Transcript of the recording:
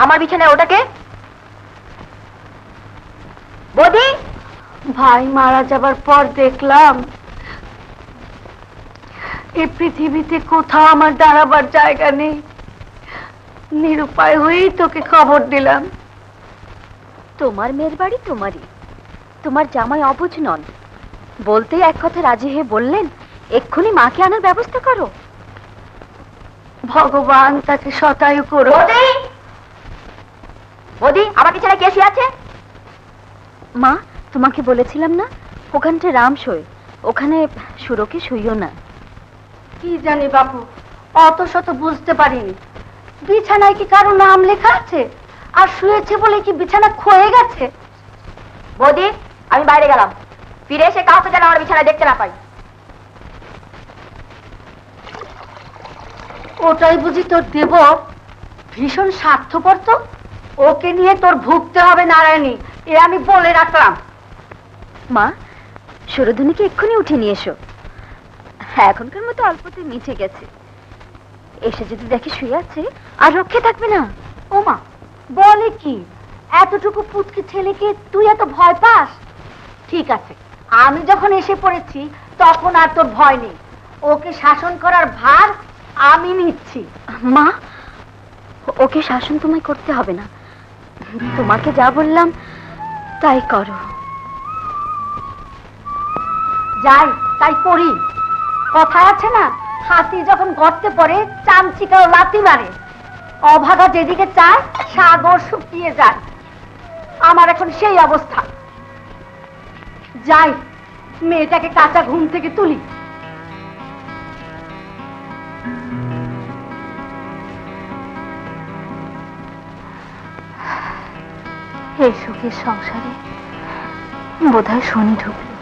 আমার বিছানায় ওটাকে? বৌদি, ভাই মারা যাবার পর দেখলাম এই পৃথিবীতে কোথাও আমার দাঁড়াবার জায়গা নেই। নিরুপায় হয়েই তোকে খবর দিলাম। তোমার মেয়ের বাড়ি তোমারই, তোমার জামাই অবুঝ নন। বলতেই এক কথা রাজি হয়ে বললেন এক্ষুনি মাকে আনার ব্যবস্থা করো। ভগবান তাকে শতায়ু করো। বৌদি, আমার বিছানায় কে শুয়ে আছে? মা, তোমাকে বলেছিলাম না ওখানটা রাম শোয়, ওখানে সুরকে শুইও না। কি জানি বাপু, অত শত বুঝতে পারিনি। বিছানায় কি কারো নাম লেখা আছে? আর শুয়েছে বলে কি বিছানা ক্ষয়ে গেছে? বৌদি, আমি বাইরে গেলাম, ফিরে এসে কাউকে যেন আমার বিছানায় দেখতে না পাই। ওটাই বুঝি তোর দেব? ভীষণ স্বার্থপর তো। ওকে নিয়ে তোর ভুগতে হবে নারায়ণী, এ আমি বলে রাখলাম। মা, সুরধুনিকে এক্ষুনি উঠে নিয়ে এসো। এখনকার মতো অল্পতে মিটে গেছে, এসে যদি দেখে শুয়ে আছে আর রক্ষে থাকবে না। ও মা, বলে কি? এতটুকু পুচকি ছেলেকে তুই এত ভয় পাস? ঠিক আছে, আমি যখন এসে পড়েছি তখন আর তোর ভয় নেই। ওকে শাসন করার ভার আমি নিচ্ছি। মা, ওকে শাসন তোমায় করতে হবে না, তোমাকে যা বললাম তাই করো। যাই তাই করি। কথা আছে না, হাতি যখন গর্তে পড়ে চামচিকাও লাথি মারে। অভাগা যেদিকে চায় সাগর শুকিয়ে যায়। আমার এখন সেই অবস্থা। যাই, মেয়েটাকে কাঁচা ঘুম থেকে তুলি। এই সুখের সংসারে বোধহয় শনি ঢুকল।